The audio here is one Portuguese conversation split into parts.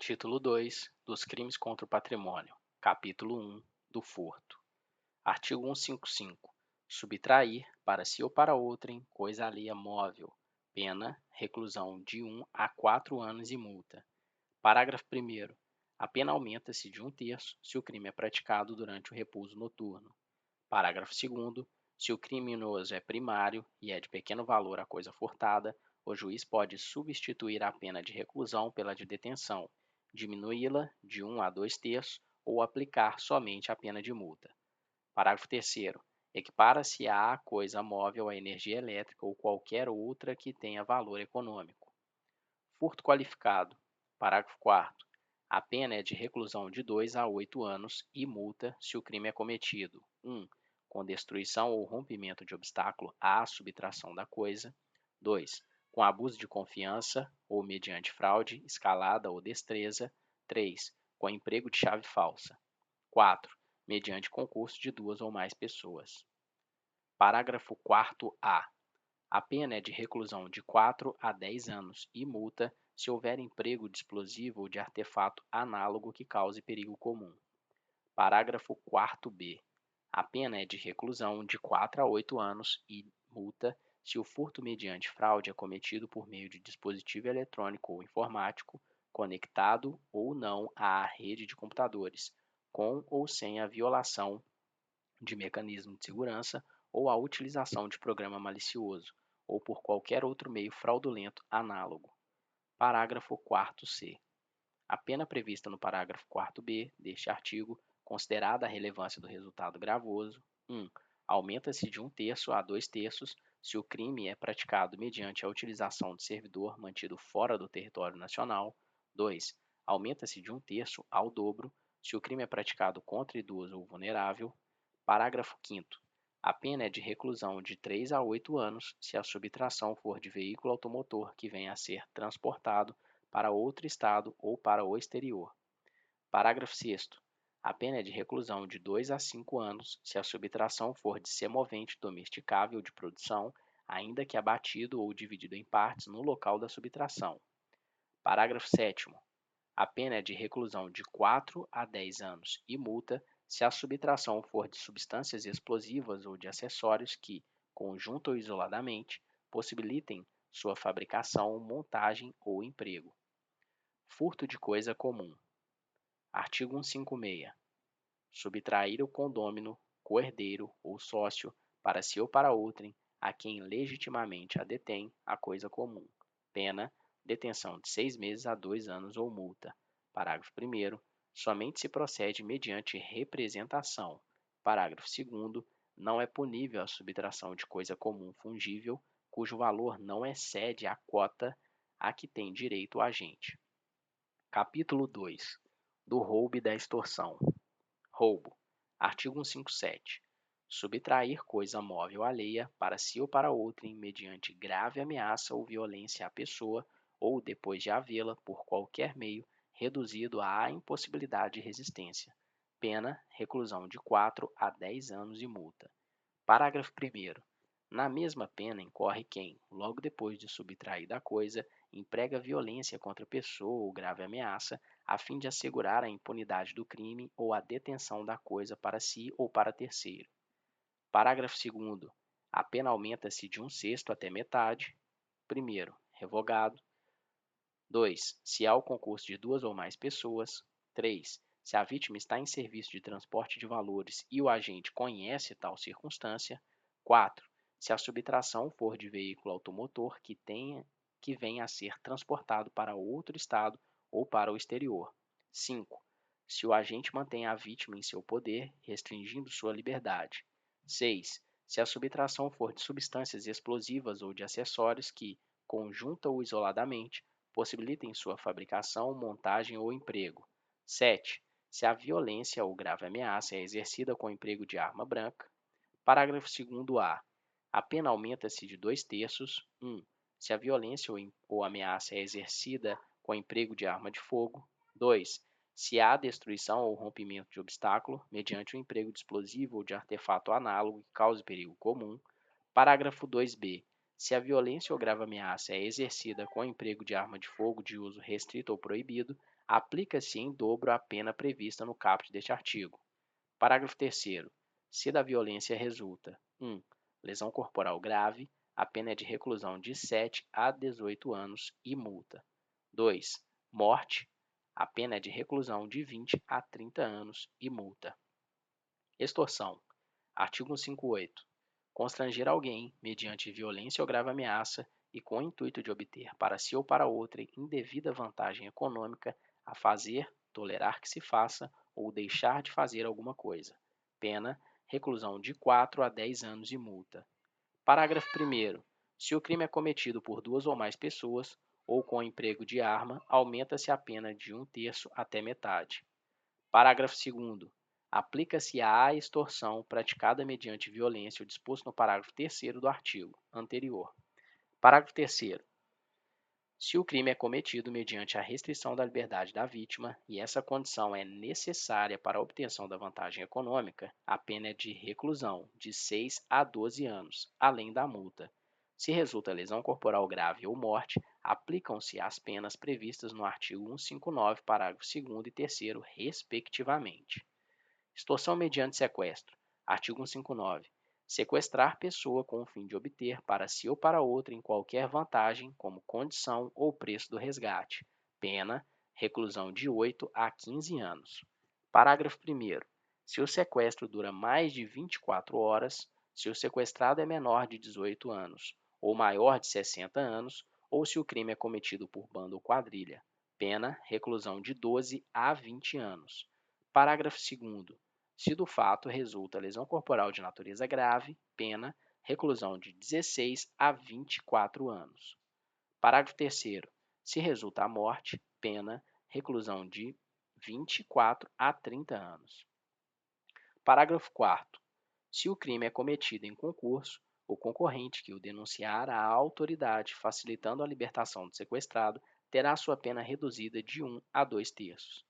Título 2 dos Crimes contra o Patrimônio. Capítulo 1 do furto. Artigo 155. Subtrair, para si ou para outrem, coisa alheia móvel. Pena, reclusão de 1 a 4 anos e multa. Parágrafo 1º. A pena aumenta-se de 1/3 se o crime é praticado durante o repouso noturno. Parágrafo 2º. Se o criminoso é primário e é de pequeno valor a coisa furtada, o juiz pode substituir a pena de reclusão pela de detenção, diminuí-la de 1 a 2/3 ou aplicar somente a pena de multa. Parágrafo 3º. Equipara-se à coisa móvel a energia elétrica ou qualquer outra que tenha valor econômico. Furto qualificado. Parágrafo 4º. A pena é de reclusão de 2 a 8 anos e multa se o crime é cometido: 1. Com destruição ou rompimento de obstáculo à subtração da coisa. 2. Com abuso de confiança ou mediante fraude, escalada ou destreza. 3. Com emprego de chave falsa. 4. Mediante concurso de 2 ou mais pessoas. Parágrafo 4º-A. A pena é de reclusão de 4 a 10 anos e multa se houver emprego de explosivo ou de artefato análogo que cause perigo comum. Parágrafo 4º-B. A pena é de reclusão de 4 a 8 anos e multa se o furto mediante fraude é cometido por meio de dispositivo eletrônico ou informático, conectado ou não à rede de computadores, com ou sem a violação de mecanismo de segurança ou a utilização de programa malicioso, ou por qualquer outro meio fraudulento análogo. Parágrafo 4º-C. A pena prevista no parágrafo 4º-B deste artigo, considerada a relevância do resultado gravoso: 1. Aumenta-se de 1/3 a 2/3 se o crime é praticado mediante a utilização de servidor mantido fora do território nacional. 2. Aumenta-se de 1/3 ao dobro se o crime é praticado contra idoso ou vulnerável. Parágrafo 5º. A pena é de reclusão de 3 a 8 anos se a subtração for de veículo automotor que venha a ser transportado para outro estado ou para o exterior. Parágrafo 6º. A pena é de reclusão de 2 a 5 anos se a subtração for de semovente domesticável de produção, ainda que abatido ou dividido em partes no local da subtração. Parágrafo 7º. A pena é de reclusão de 4 a 10 anos e multa se a subtração for de substâncias explosivas ou de acessórios que, conjunto ou isoladamente, possibilitem sua fabricação, montagem ou emprego. Furto de coisa comum. Artigo 156. Subtrair o condômino, coerdeiro ou sócio, para si ou para outrem, a quem legitimamente a detém, a coisa comum. Pena: detenção de 6 meses a 2 anos ou multa. Parágrafo 1º. Somente se procede mediante representação. Parágrafo 2º. Não é punível a subtração de coisa comum fungível, cujo valor não excede a quota a que tem direito o agente. Capítulo 2 do roubo e da extorsão. Roubo. Artigo 157. Subtrair coisa móvel alheia para si ou para outrem mediante grave ameaça ou violência à pessoa ou depois de havê-la, por qualquer meio, reduzido à impossibilidade de resistência. Pena: reclusão de 4 a 10 anos e multa. Parágrafo 1º. Na mesma pena incorre quem, logo depois de subtraída a coisa, emprega violência contra a pessoa ou grave ameaça, a fim de assegurar a impunidade do crime ou a detenção da coisa para si ou para terceiro. Parágrafo 2º. A pena aumenta-se de 1/6 até metade. 1º, revogado. 2. Se há o concurso de 2 ou mais pessoas. 3. Se a vítima está em serviço de transporte de valores e o agente conhece tal circunstância. 4. Se a subtração for de veículo automotor que venha a ser transportado para outro estado ou para o exterior. 5. Se o agente mantém a vítima em seu poder, restringindo sua liberdade. 6. Se a subtração for de substâncias explosivas ou de acessórios que, conjunta ou isoladamente, possibilitem sua fabricação, montagem ou emprego. 7. Se a violência ou grave ameaça é exercida com o emprego de arma branca. Parágrafo 2º-A. A pena aumenta-se de 2/3. 1. Se a violência ou ameaça é exercida com o emprego de arma de fogo. 2. Se há destruição ou rompimento de obstáculo, mediante o emprego de explosivo ou de artefato análogo que cause perigo comum. Parágrafo 2b. Se a violência ou grave ameaça é exercida com o emprego de arma de fogo de uso restrito ou proibido, Aplica-se em dobro a pena prevista no caput deste artigo. Parágrafo 3º. Se da violência resulta 1. Lesão corporal grave, a pena é de reclusão de 7 a 18 anos e multa. 2. Morte, a pena é de reclusão de 20 a 30 anos e multa. Extorsão. Artigo 158. Constranger alguém, mediante violência ou grave ameaça, e com o intuito de obter para si ou para outrem indevida vantagem econômica, a fazer, tolerar que se faça ou deixar de fazer alguma coisa. Pena, reclusão de 4 a 10 anos e multa. Parágrafo 1º. Se o crime é cometido por duas ou mais pessoas, ou com o emprego de arma, aumenta-se a pena de 1/3 até metade. Parágrafo 2º. Aplica-se à extorsão praticada mediante violência o disposto no parágrafo 3º do artigo anterior. Parágrafo 3º. Se o crime é cometido mediante a restrição da liberdade da vítima e essa condição é necessária para a obtenção da vantagem econômica, a pena é de reclusão de 6 a 12 anos, além da multa. Se resulta lesão corporal grave ou morte, aplicam-se as penas previstas no artigo 159, parágrafo 2º e 3º, respectivamente. Extorsão mediante sequestro. Artigo 159. Sequestrar pessoa com o fim de obter para si ou para outra em qualquer vantagem, como condição ou preço do resgate. Pena, reclusão de 8 a 15 anos. Parágrafo 1º. Se o sequestro dura mais de 24 horas, se o sequestrado é menor de 18 anos ou maior de 60 anos, ou se o crime é cometido por bando ou quadrilha. Pena, reclusão de 12 a 20 anos. Parágrafo 2º. Se do fato resulta lesão corporal de natureza grave, pena, reclusão de 16 a 24 anos. Parágrafo 3º. Se resulta a morte, pena, reclusão de 24 a 30 anos. Parágrafo 4º. Se o crime é cometido em concurso, o concorrente que o denunciar à autoridade facilitando a libertação do sequestrado terá sua pena reduzida de 1 a 2/3.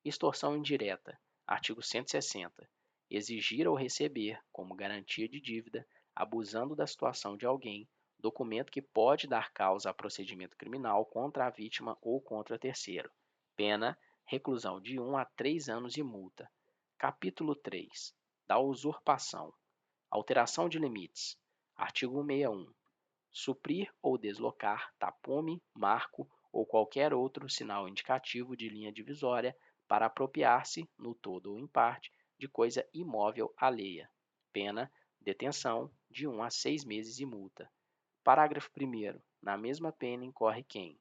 Extorsão indireta. Artigo 160. Exigir ou receber, como garantia de dívida, abusando da situação de alguém, documento que pode dar causa a procedimento criminal contra a vítima ou contra terceiro. Pena, reclusão de 1 a 3 anos e multa. Capítulo 3. Da usurpação. Alteração de limites. Artigo 161. Suprir ou deslocar tapume, marco ou qualquer outro sinal indicativo de linha divisória para apropriar-se, no todo ou em parte, de coisa imóvel alheia. Pena, detenção, de 1 a 6 meses e multa. Parágrafo 1º. Na mesma pena incorre quem: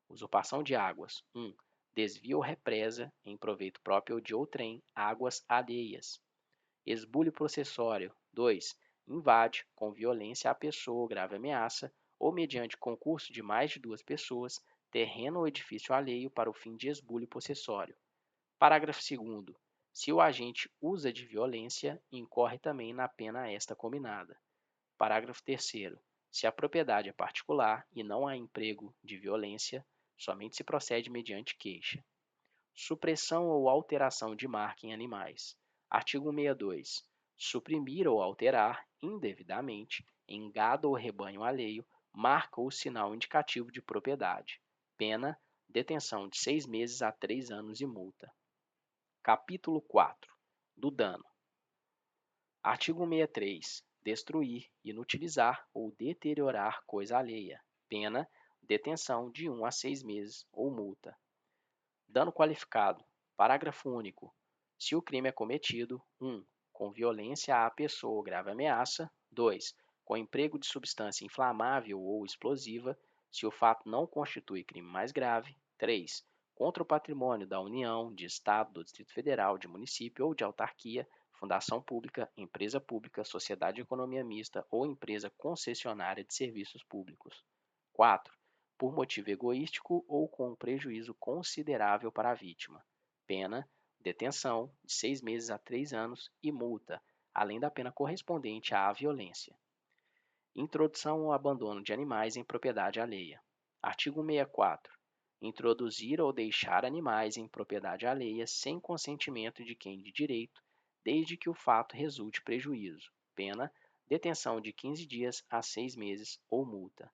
usurpação de águas. 1. Desvia ou represa, em proveito próprio ou de outrem, águas alheias. Esbulho processório. 2. Invade, com violência à pessoa ou grave ameaça, ou mediante concurso de mais de duas pessoas, terreno ou edifício alheio para o fim de esbulho possessório. Parágrafo 2º. Se o agente usa de violência, incorre também na pena esta combinada. Parágrafo 3º. Se a propriedade é particular e não há emprego de violência, somente se procede mediante queixa. Supressão ou alteração de marca em animais. Artigo 162. Suprimir ou alterar, indevidamente, em gado ou rebanho alheio, marca ou sinal indicativo de propriedade. Pena, detenção de 6 meses a 3 anos e multa. Capítulo 4. Do dano. Artigo 163. Destruir, inutilizar ou deteriorar coisa alheia. Pena, detenção de 1 a 6 meses ou multa. Dano qualificado. Parágrafo único. Se o crime é cometido: 1. Com violência à pessoa ou grave ameaça. 2. Com emprego de substância inflamável ou explosiva, se o fato não constitui crime mais grave. 3. Contra o patrimônio da União, de Estado, do Distrito Federal, de município ou de autarquia, fundação pública, empresa pública, sociedade de economia mista ou empresa concessionária de serviços públicos. 4. Por motivo egoístico ou com um prejuízo considerável para a vítima. Pena, detenção, de 6 meses a 3 anos e multa, além da pena correspondente à violência. Introdução ou abandono de animais em propriedade alheia. Artigo 164. Introduzir ou deixar animais em propriedade alheia sem consentimento de quem de direito, desde que o fato resulte prejuízo. Pena, detenção de 15 dias a 6 meses ou multa.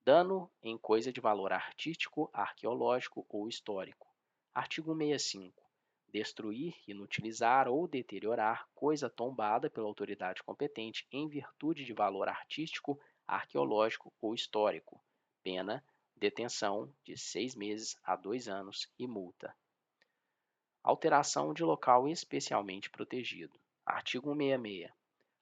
Dano em coisa de valor artístico, arqueológico ou histórico. Artigo 65. Destruir, inutilizar ou deteriorar coisa tombada pela autoridade competente em virtude de valor artístico, arqueológico ou histórico. Pena, detenção de 6 meses a 2 anos e multa. Alteração de local especialmente protegido. Artigo 166.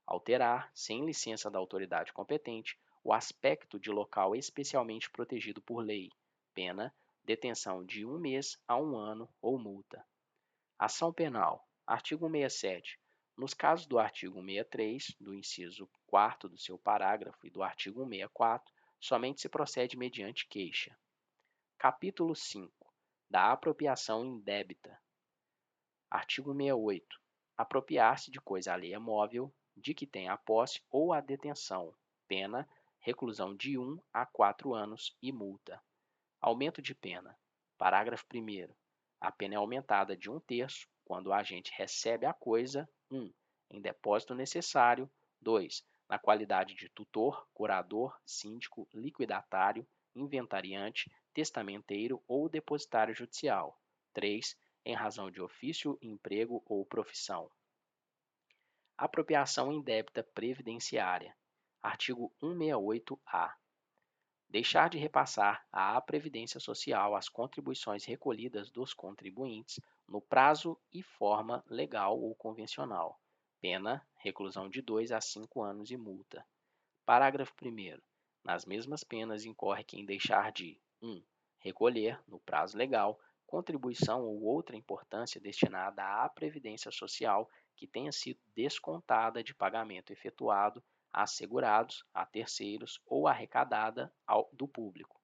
Alterar, sem licença da autoridade competente, o aspecto de local especialmente protegido por lei. Pena, detenção de 1 mês a 1 ano ou multa. Ação penal. Artigo 167. Nos casos do artigo 163, do inciso 4º do seu parágrafo e do artigo 164, somente se procede mediante queixa. Capítulo 5. Da apropriação indébita. Artigo 68. Apropriar-se de coisa alheia móvel, de que tem a posse ou a detenção. Pena, reclusão de 1 a 4 anos e multa. Aumento de pena. Parágrafo 1º. A pena é aumentada de 1/3 quando o agente recebe a coisa: 1. Em depósito necessário. 2. Na qualidade de tutor, curador, síndico, liquidatário, inventariante, testamenteiro ou depositário judicial. 3. Em razão de ofício, emprego ou profissão. Apropriação indébita previdenciária. Artigo 168-A. Deixar de repassar à Previdência Social as contribuições recolhidas dos contribuintes no prazo e forma legal ou convencional. Pena, reclusão de 2 a 5 anos e multa. Parágrafo 1º. Nas mesmas penas incorre quem deixar de 1. Recolher, no prazo legal, contribuição ou outra importância destinada à Previdência Social que tenha sido descontada de pagamento efetuado a segurados, a terceiros ou arrecadada do público.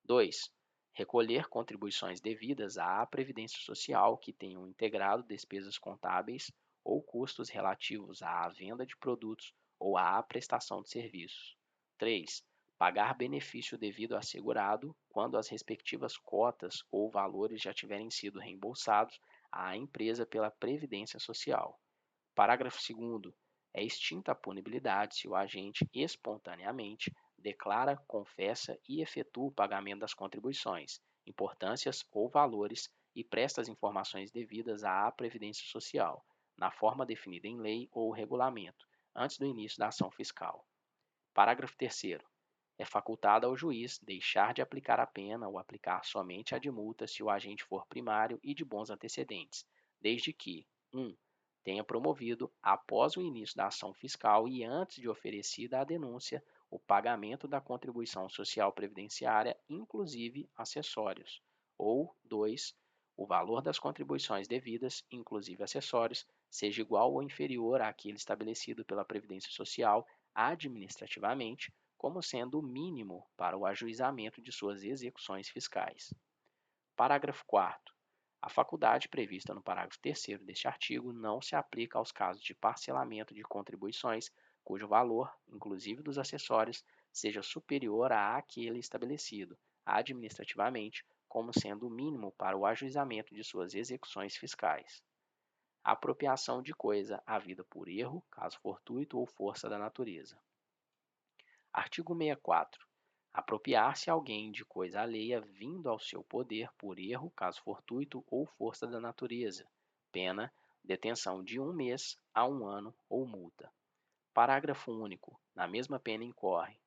2. Recolher contribuições devidas à Previdência Social que tenham integrado despesas contábeis ou custos relativos à venda de produtos ou à prestação de serviços. 3. Pagar benefício devido a segurado quando as respectivas cotas ou valores já tiverem sido reembolsados à empresa pela Previdência Social. Parágrafo 2º. É extinta a punibilidade se o agente espontaneamente declara, confessa e efetua o pagamento das contribuições, importâncias ou valores e presta as informações devidas à Previdência Social, na forma definida em lei ou regulamento, antes do início da ação fiscal. Parágrafo 3º. É facultado ao juiz deixar de aplicar a pena ou aplicar somente a de multa se o agente for primário e de bons antecedentes, desde que 1. Tenha promovido, após o início da ação fiscal e antes de oferecida a denúncia, o pagamento da contribuição social previdenciária, inclusive acessórios. Ou 2. O valor das contribuições devidas, inclusive acessórios, seja igual ou inferior àquele estabelecido pela Previdência Social administrativamente, como sendo o mínimo para o ajuizamento de suas execuções fiscais. Parágrafo 4º. A faculdade prevista no parágrafo 3º deste artigo não se aplica aos casos de parcelamento de contribuições cujo valor, inclusive dos acessórios, seja superior àquele estabelecido administrativamente como sendo o mínimo para o ajuizamento de suas execuções fiscais. Apropriação de coisa havida por erro, caso fortuito ou força da natureza. Artigo 64. Apropriar-se alguém de coisa alheia vindo ao seu poder por erro, caso fortuito ou força da natureza. Pena, detenção de 1 mês a 1 ano ou multa. Parágrafo único. Na mesma pena incorre: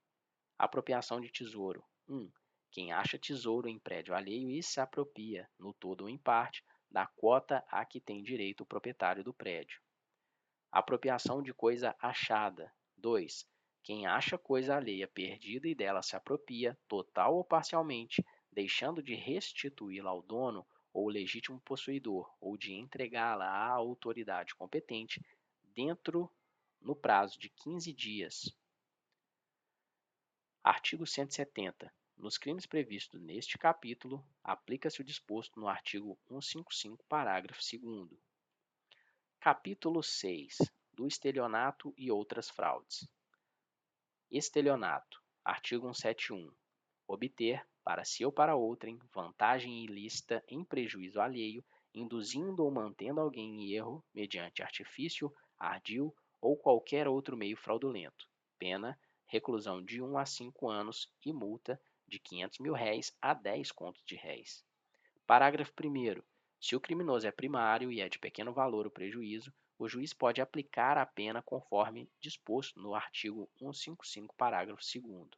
apropriação de tesouro. 1. Quem acha tesouro em prédio alheio e se apropria, no todo ou em parte, da quota a que tem direito o proprietário do prédio. Apropriação de coisa achada. 2. Quem acha coisa alheia perdida e dela se apropria, total ou parcialmente, deixando de restituí-la ao dono ou legítimo possuidor, ou de entregá-la à autoridade competente, no prazo de 15 dias. Artigo 170. Nos crimes previstos neste capítulo, aplica-se o disposto no artigo 155, parágrafo 2º. Capítulo 6. Do estelionato e outras fraudes. Estelionato. Artigo 171. Obter, para si ou para outrem, vantagem ilícita em prejuízo alheio, induzindo ou mantendo alguém em erro, mediante artifício, ardil ou qualquer outro meio fraudulento. Pena, reclusão de 1 a 5 anos e multa de R$ 500.000 a 10 contos de réis. Parágrafo 1º. Se o criminoso é primário e é de pequeno valor o prejuízo, o juiz pode aplicar a pena conforme disposto no artigo 155, parágrafo 2º.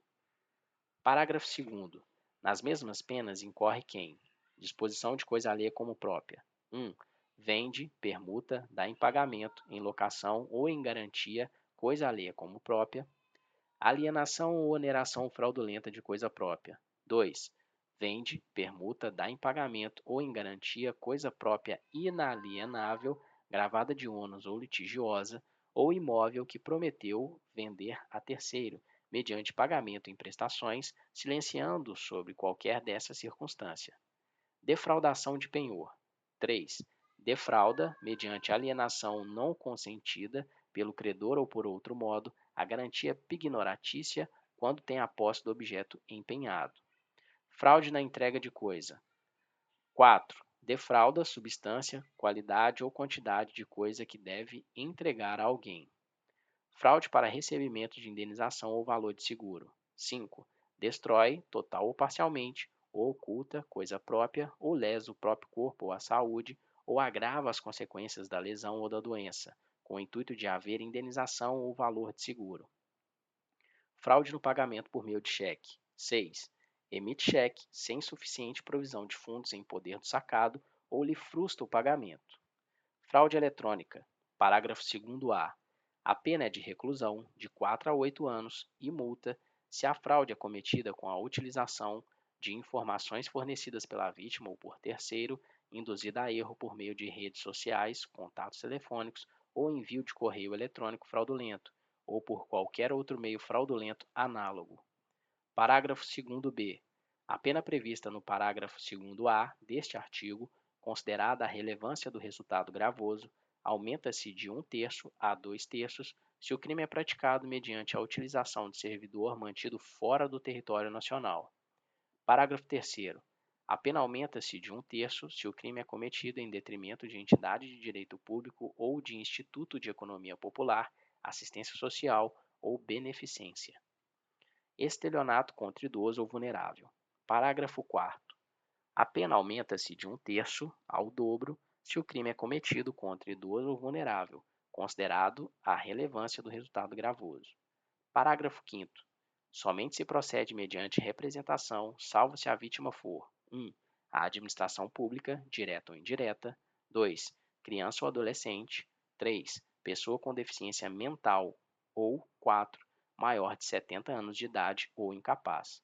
Parágrafo 2º. Nas mesmas penas incorre quem: disposição de coisa alheia como própria. 1. Vende, permuta, dá em pagamento, em locação ou em garantia coisa alheia como própria. Alienação ou oneração fraudulenta de coisa própria. 2. Vende, permuta, dá em pagamento ou em garantia coisa própria inalienável, gravada de ônus ou litigiosa, ou imóvel que prometeu vender a terceiro, mediante pagamento em prestações, silenciando sobre qualquer dessa circunstância. Defraudação de penhor. 3. Defrauda, mediante alienação não consentida pelo credor ou por outro modo, a garantia pignoratícia quando tem a posse do objeto empenhado. Fraude na entrega de coisa. 4. Defrauda substância, qualidade ou quantidade de coisa que deve entregar a alguém. Fraude para recebimento de indenização ou valor de seguro. 5. Destrói, total ou parcialmente, ou oculta coisa própria, ou lesa o próprio corpo ou a saúde, ou agrava as consequências da lesão ou da doença, com o intuito de haver indenização ou valor de seguro. Fraude no pagamento por meio de cheque. 6. Emite cheque sem suficiente provisão de fundos em poder do sacado ou lhe frustra o pagamento. Fraude eletrônica. Parágrafo 2º-A. A pena é de reclusão de 4 a 8 anos e multa se a fraude é cometida com a utilização de informações fornecidas pela vítima ou por terceiro, induzida a erro por meio de redes sociais, contatos telefônicos ou envio de correio eletrônico fraudulento, ou por qualquer outro meio fraudulento análogo. Parágrafo 2º-B. A pena prevista no parágrafo 2º-A deste artigo, considerada a relevância do resultado gravoso, aumenta-se de 1/3 a 2/3 se o crime é praticado mediante a utilização de servidor mantido fora do território nacional. Parágrafo 3º. A pena aumenta-se de 1/3 se o crime é cometido em detrimento de entidade de direito público ou de instituto de economia popular, assistência social ou beneficência. Estelionato contra idoso ou vulnerável. Parágrafo 4º. A pena aumenta-se de 1/3 ao dobro se o crime é cometido contra idoso ou vulnerável, considerado a relevância do resultado gravoso. Parágrafo 5º. Somente se procede mediante representação, salvo se a vítima for 1. A administração pública, direta ou indireta. 2. Criança ou adolescente. 3. Pessoa com deficiência mental. Ou 4. Maior de 70 anos de idade ou incapaz.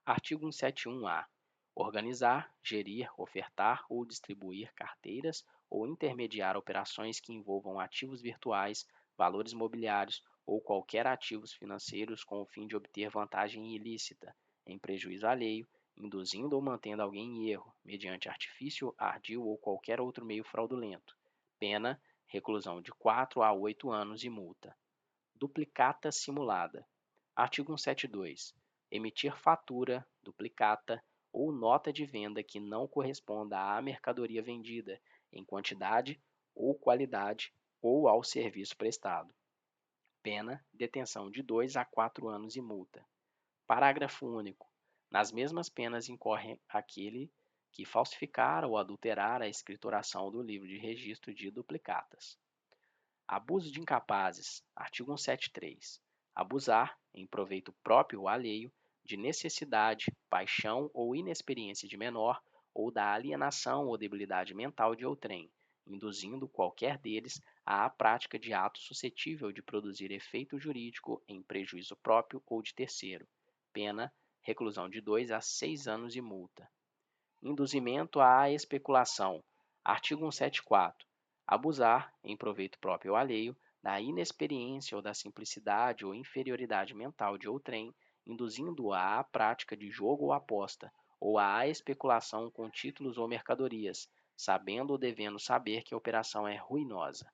Artigo 171-A. Organizar, gerir, ofertar ou distribuir carteiras ou intermediar operações que envolvam ativos virtuais, valores mobiliários ou qualquer ativos financeiros com o fim de obter vantagem ilícita, em prejuízo alheio, induzindo ou mantendo alguém em erro, mediante artifício, ardil ou qualquer outro meio fraudulento. Pena, reclusão de 4 a 8 anos e multa. Duplicata simulada. Artigo 172. Emitir fatura, duplicata ou nota de venda que não corresponda à mercadoria vendida, em quantidade ou qualidade, ou ao serviço prestado. Pena, detenção de 2 a 4 anos e multa. Parágrafo único. Nas mesmas penas incorre aquele que falsificar ou adulterar a escritoração do livro de registro de duplicatas. Abuso de incapazes. Artigo 173. Abusar, em proveito próprio ou alheio, de necessidade, paixão ou inexperiência de menor, ou da alienação ou debilidade mental de outrem, induzindo qualquer deles à prática de ato suscetível de produzir efeito jurídico em prejuízo próprio ou de terceiro. Pena, reclusão de 2 a 6 anos e multa. Induzimento à especulação. Artigo 174. Abusar, em proveito próprio ou alheio, da inexperiência ou da simplicidade ou inferioridade mental de outrem, induzindo-o à prática de jogo ou aposta, ou à especulação com títulos ou mercadorias, sabendo ou devendo saber que a operação é ruinosa.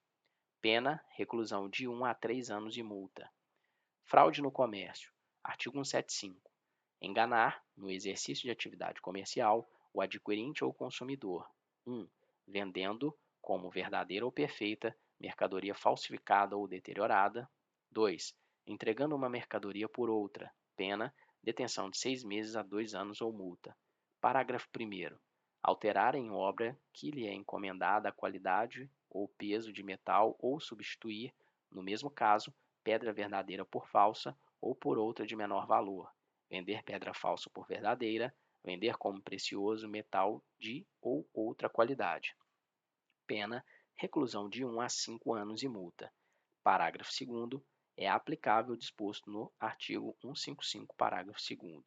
Pena, reclusão de 1 a 3 anos e multa. Fraude no comércio. Artigo 175. Enganar, no exercício de atividade comercial, o adquirente ou consumidor. 1. Vendendo, como verdadeira ou perfeita, mercadoria falsificada ou deteriorada. 2. Entregando uma mercadoria por outra. Pena, detenção de 6 meses a 2 anos ou multa. Parágrafo 1º. alterar em obra que lhe é encomendada a qualidade ou peso de metal ou substituir, no mesmo caso, pedra verdadeira por falsa ou por outra de menor valor, vender pedra falsa por verdadeira, vender como precioso metal de ou outra qualidade. Pena, reclusão de 1 a 5 anos e multa. Parágrafo 2º. É aplicável o disposto no artigo 155, parágrafo 2º.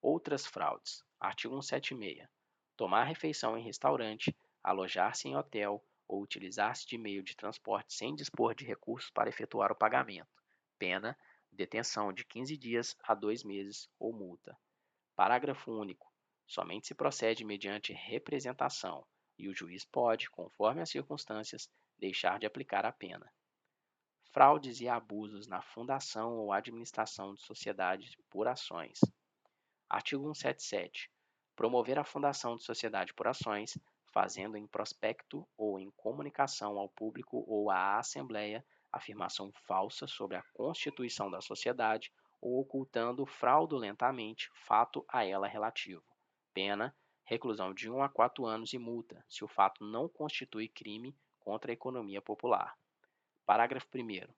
Outras fraudes. Artigo 176. Tomar refeição em restaurante, alojar-se em hotel ou utilizar-se de meio de transporte sem dispor de recursos para efetuar o pagamento. Pena, detenção de 15 dias a 2 meses ou multa. Parágrafo único. Somente se procede mediante representação e o juiz pode, conforme as circunstâncias, deixar de aplicar a pena. Fraudes e abusos na fundação ou administração de sociedades por ações. Artigo 177. Promover a fundação de sociedade por ações, fazendo em prospecto ou em comunicação ao público ou à Assembleia afirmação falsa sobre a constituição da sociedade ou ocultando fraudulentamente fato a ela relativo. Pena, reclusão de 1 a 4 anos e multa, se o fato não constitui crime contra a economia popular. Parágrafo 1º.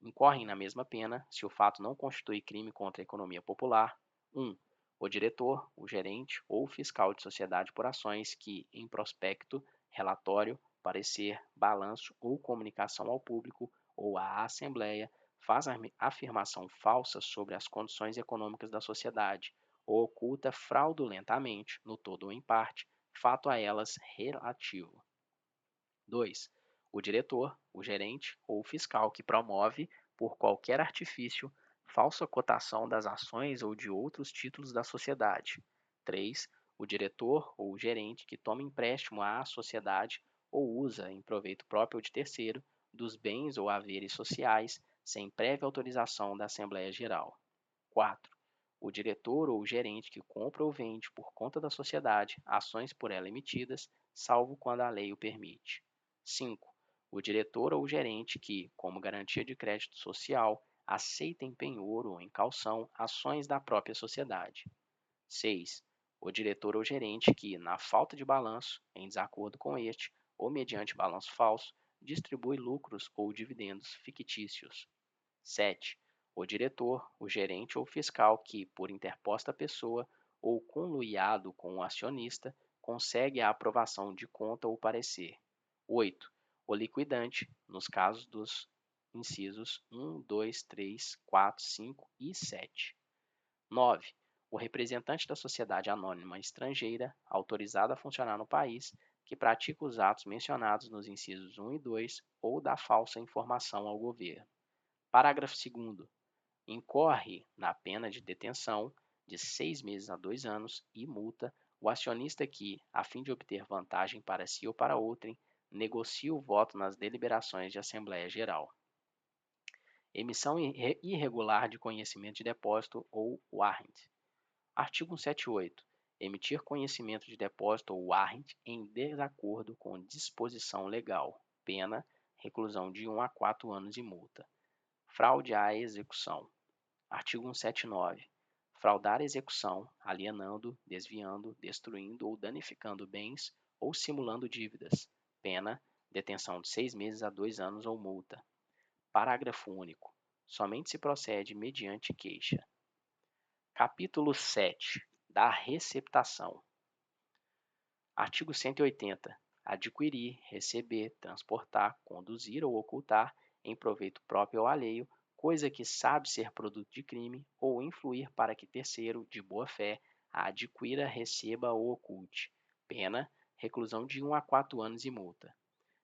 Incorrem na mesma pena, se o fato não constitui crime contra a economia popular: 1. O diretor, o gerente ou o fiscal de sociedade por ações que, em prospecto, relatório, parecer, balanço ou comunicação ao público ou à Assembleia, faz afirmação falsa sobre as condições econômicas da sociedade ou oculta fraudulentamente, no todo ou em parte, fato a elas relativo. 2. O diretor, o gerente ou o fiscal que promove, por qualquer artifício, falsa cotação das ações ou de outros títulos da sociedade. 3. O diretor ou o gerente que toma empréstimo à sociedade ou usa, em proveito próprio ou de terceiro, dos bens ou haveres sociais, sem prévia autorização da Assembleia Geral. 4. O diretor ou o gerente que compra ou vende por conta da sociedade ações por ela emitidas, salvo quando a lei o permite. 5. O diretor ou o gerente que, como garantia de crédito social, aceita em penhor ou em caução ações da própria sociedade. 6. O diretor ou gerente que, na falta de balanço, em desacordo com este, ou mediante balanço falso, distribui lucros ou dividendos fictícios. 7. O diretor, o gerente ou fiscal que, por interposta pessoa ou conluiado com o acionista, consegue a aprovação de conta ou parecer. 8. O liquidante, nos casos dos incisos 1, 2, 3, 4, 5 e 7. 9. O representante da sociedade anônima estrangeira, autorizado a funcionar no país, que pratica os atos mencionados nos incisos 1 e 2 ou dá falsa informação ao governo. Parágrafo 2º. Incorre na pena de detenção de 6 meses a 2 anos e multa o acionista que, a fim de obter vantagem para si ou para outrem, negocia o voto nas deliberações de Assembleia Geral. Emissão irregular de conhecimento de depósito ou warrant. Artigo 178. Emitir conhecimento de depósito ou warrant em desacordo com disposição legal. Pena, reclusão de 1 a 4 anos e multa. Fraude à execução. Artigo 179. Fraudar a execução, alienando, desviando, destruindo ou danificando bens ou simulando dívidas. Pena, detenção de 6 meses a 2 anos ou multa. Parágrafo único. Somente se procede mediante queixa. Capítulo 7. Da receptação. Artigo 180. Adquirir, receber, transportar, conduzir ou ocultar, em proveito próprio ou alheio, coisa que sabe ser produto de crime, ou influir para que terceiro, de boa-fé, a adquira, receba ou oculte. Pena, reclusão de 1 a 4 anos e multa.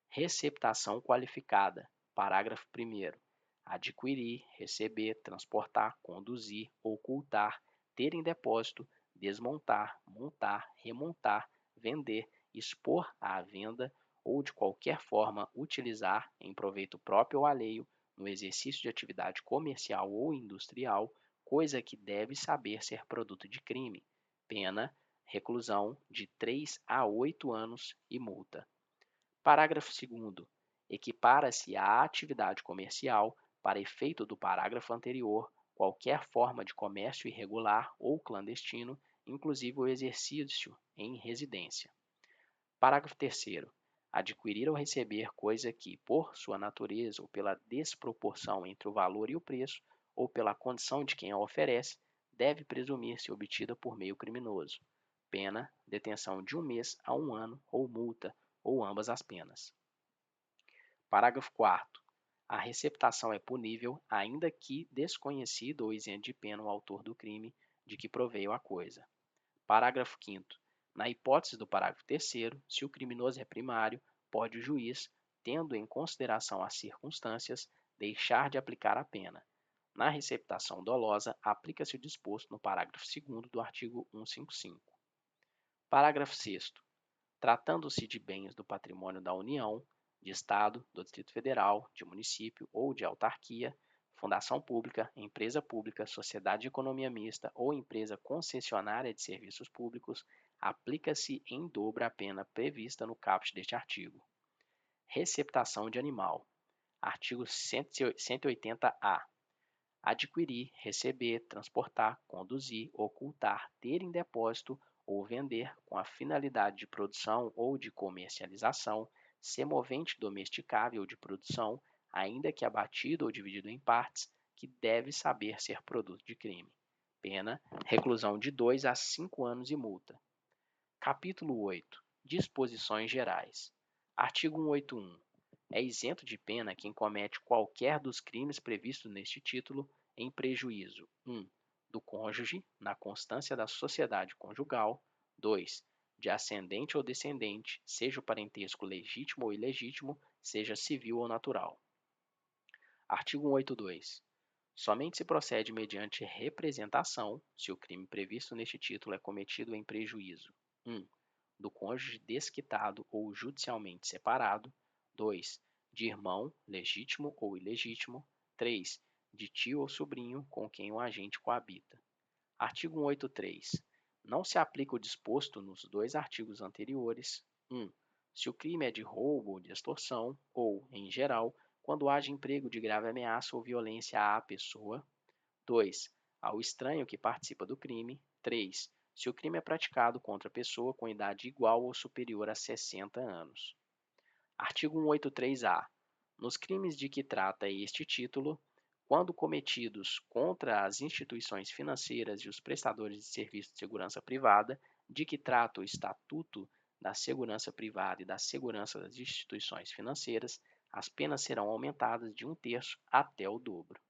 Receptação qualificada. Parágrafo 1º. Adquirir, receber, transportar, conduzir, ocultar, ter em depósito, desmontar, montar, remontar, vender, expor à venda ou de qualquer forma utilizar, em proveito próprio ou alheio, no exercício de atividade comercial ou industrial, coisa que deve saber ser produto de crime. Pena, reclusão de 3 a 8 anos e multa. Parágrafo 2º. Equipara-se à atividade comercial, para efeito do parágrafo anterior, qualquer forma de comércio irregular ou clandestino, inclusive o exercício em residência. Parágrafo 3º. Adquirir ou receber coisa que, por sua natureza ou pela desproporção entre o valor e o preço, ou pela condição de quem a oferece, deve presumir-se obtida por meio criminoso. Pena, detenção de 1 mês a 1 ano, ou multa, ou ambas as penas. Parágrafo 4º. A receptação é punível, ainda que desconhecido ou isento de pena o autor do crime de que proveio a coisa. Parágrafo 5º. Na hipótese do parágrafo 3º, se o criminoso é primário, pode o juiz, tendo em consideração as circunstâncias, deixar de aplicar a pena. Na receptação dolosa, aplica-se o disposto no parágrafo 2º do artigo 155. Parágrafo 6º. Tratando-se de bens do patrimônio da União, de Estado, do Distrito Federal, de município ou de autarquia, fundação pública, empresa pública, sociedade de economia mista ou empresa concessionária de serviços públicos, aplica-se em dobro a pena prevista no caput deste artigo. Receptação de animal. Artigo 180-A. Adquirir, receber, transportar, conduzir, ocultar, ter em depósito ou vender com a finalidade de produção ou de comercialização, semovente domesticável de produção, ainda que abatido ou dividido em partes, que deve saber ser produto de crime. Pena, reclusão de 2 a 5 anos e multa. Capítulo 8. Disposições gerais. Artigo 181. É isento de pena quem comete qualquer dos crimes previstos neste título em prejuízo 1. Do cônjuge, na constância da sociedade conjugal. 2. De ascendente ou descendente, seja o parentesco legítimo ou ilegítimo, seja civil ou natural. Artigo 182. Somente se procede mediante representação se o crime previsto neste título é cometido em prejuízo 1. Do cônjuge desquitado ou judicialmente separado. 2. De irmão, legítimo ou ilegítimo. 3. De tio ou sobrinho com quem o agente coabita. Artigo 183. Não se aplica o disposto nos dois artigos anteriores. 1. Se o crime é de roubo ou de extorsão, ou, em geral, quando haja emprego de grave ameaça ou violência à pessoa. 2. Ao estranho que participa do crime. 3. Se o crime é praticado contra pessoa com idade igual ou superior a 60 anos. Artigo 183-A. Nos crimes de que trata este título, quando cometidos contra as instituições financeiras e os prestadores de serviços de segurança privada, de que trata o Estatuto da Segurança Privada e da Segurança das Instituições Financeiras, as penas serão aumentadas de 1/3 até o dobro.